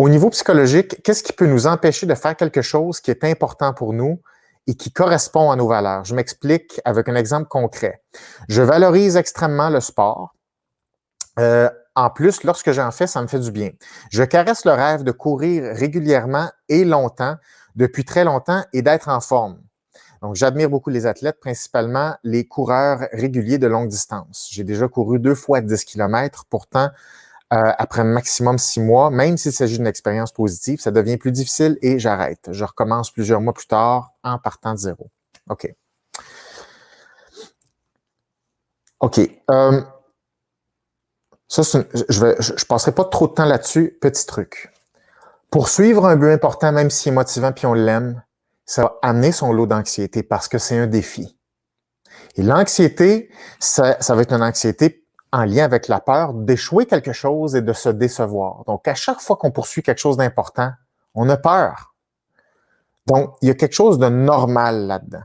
Au niveau psychologique, qu'est-ce qui peut nous empêcher de faire quelque chose qui est important pour nous et qui correspond à nos valeurs? Je m'explique avec un exemple concret. Je valorise extrêmement le sport. En plus, lorsque j'en fais, ça me fait du bien. Je caresse le rêve de courir régulièrement et longtemps, depuis très longtemps, et d'être en forme. Donc, j'admire beaucoup les athlètes, principalement les coureurs réguliers de longue distance. J'ai déjà couru 2 fois 10 km. Pourtant, après maximum 6 mois, même s'il s'agit d'une expérience positive, ça devient plus difficile et j'arrête. Je recommence plusieurs mois plus tard en partant de zéro. OK. OK. Ça, je passerai pas trop de temps là-dessus. Petit truc. Poursuivre un but important, même s'il est motivant puis on l'aime, ça va amener son lot d'anxiété parce que c'est un défi. Et l'anxiété, ça va être une anxiété en lien avec la peur d'échouer quelque chose et de se décevoir. Donc, à chaque fois qu'on poursuit quelque chose d'important, on a peur. Donc, il y a quelque chose de normal là-dedans.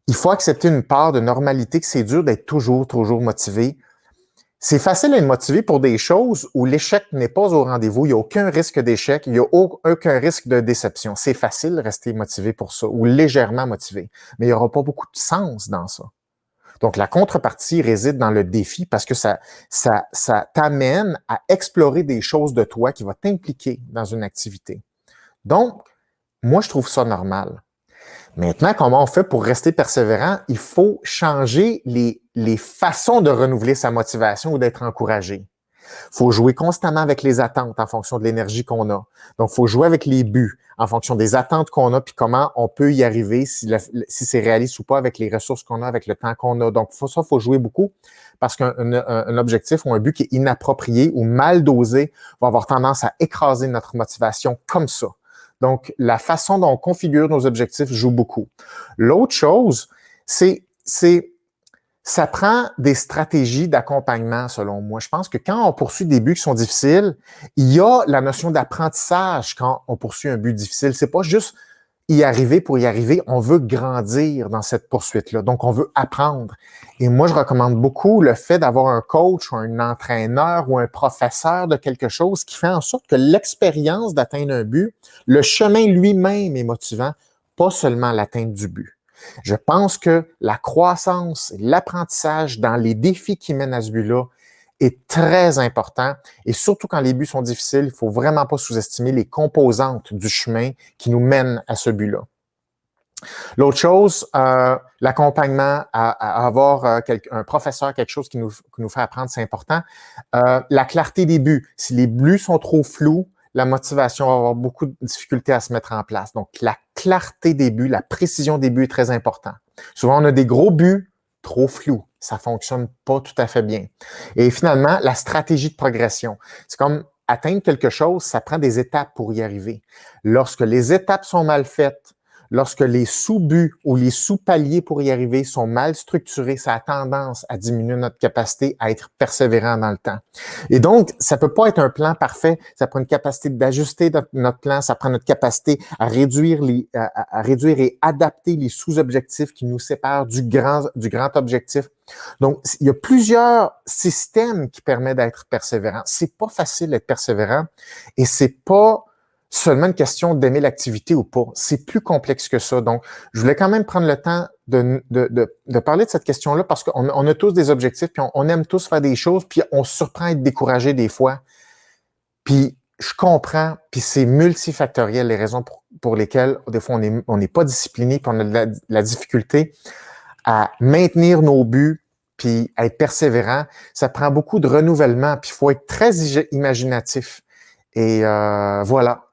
Il faut accepter une part de normalité, que c'est dur d'être toujours motivé. C'est facile à être motivé pour des choses où l'échec n'est pas au rendez-vous, il n'y a aucun risque d'échec, il n'y a aucun risque de déception. C'est facile de rester motivé pour ça, ou légèrement motivé, mais il n'y aura pas beaucoup de sens dans ça. Donc, la contrepartie réside dans le défi parce que ça t'amène à explorer des choses de toi qui vont t'impliquer dans une activité. Donc, moi, je trouve ça normal. Maintenant, comment on fait pour rester persévérant? Il faut changer les façons de renouveler sa motivation ou d'être encouragé. Il faut jouer constamment avec les attentes en fonction de l'énergie qu'on a. Donc, il faut jouer avec les buts en fonction des attentes qu'on a puis comment on peut y arriver, si c'est réaliste ou pas avec les ressources qu'on a, avec le temps qu'on a. Donc, il faut jouer beaucoup parce qu'un objectif ou un but qui est inapproprié ou mal dosé va avoir tendance à écraser notre motivation comme ça. Donc, la façon dont on configure nos objectifs joue beaucoup. L'autre chose, ça prend des stratégies d'accompagnement, selon moi. Je pense que quand on poursuit des buts qui sont difficiles, il y a la notion d'apprentissage quand on poursuit un but difficile. C'est pas juste y arriver pour y arriver. On veut grandir dans cette poursuite-là. Donc, on veut apprendre. Et moi, je recommande beaucoup le fait d'avoir un coach ou un entraîneur ou un professeur de quelque chose qui fait en sorte que l'expérience d'atteindre un but, le chemin lui-même est motivant, pas seulement l'atteinte du but. Je pense que la croissance, l'apprentissage dans les défis qui mènent à ce but-là est très important. Et surtout quand les buts sont difficiles, il ne faut vraiment pas sous-estimer les composantes du chemin qui nous mènent à ce but-là. L'autre chose, l'accompagnement, à avoir un professeur, quelque chose qui nous fait apprendre, c'est important. La clarté des buts. Si les buts sont trop flous, la motivation va avoir beaucoup de difficultés à se mettre en place. Donc, la clarté des buts, la précision des buts est très important. Souvent, on a des gros buts trop flous. Ça fonctionne pas tout à fait bien. Et finalement, la stratégie de progression. C'est comme atteindre quelque chose, ça prend des étapes pour y arriver. Lorsque les étapes sont mal faites, lorsque les sous-buts ou les sous-paliers pour y arriver sont mal structurés, ça a tendance à diminuer notre capacité à être persévérant dans le temps. Et donc, ça peut pas être un plan parfait. Ça prend une capacité d'ajuster notre plan. Ça prend notre capacité à réduire et adapter les sous-objectifs qui nous séparent du grand objectif. Donc, il y a plusieurs systèmes qui permettent d'être persévérant. C'est pas facile d'être persévérant et c'est pas seulement une question d'aimer l'activité ou pas. C'est plus complexe que ça. Donc, je voulais quand même prendre le temps de parler de cette question-là parce qu'on a tous des objectifs, puis on aime tous faire des choses, puis on se surprend à être découragé des fois. Puis, je comprends, puis c'est multifactoriel les raisons pour lesquelles, des fois, on n'est pas discipliné, puis on a de la difficulté à maintenir nos buts, puis à être persévérant. Ça prend beaucoup de renouvellement, puis il faut être très imaginatif. Et voilà.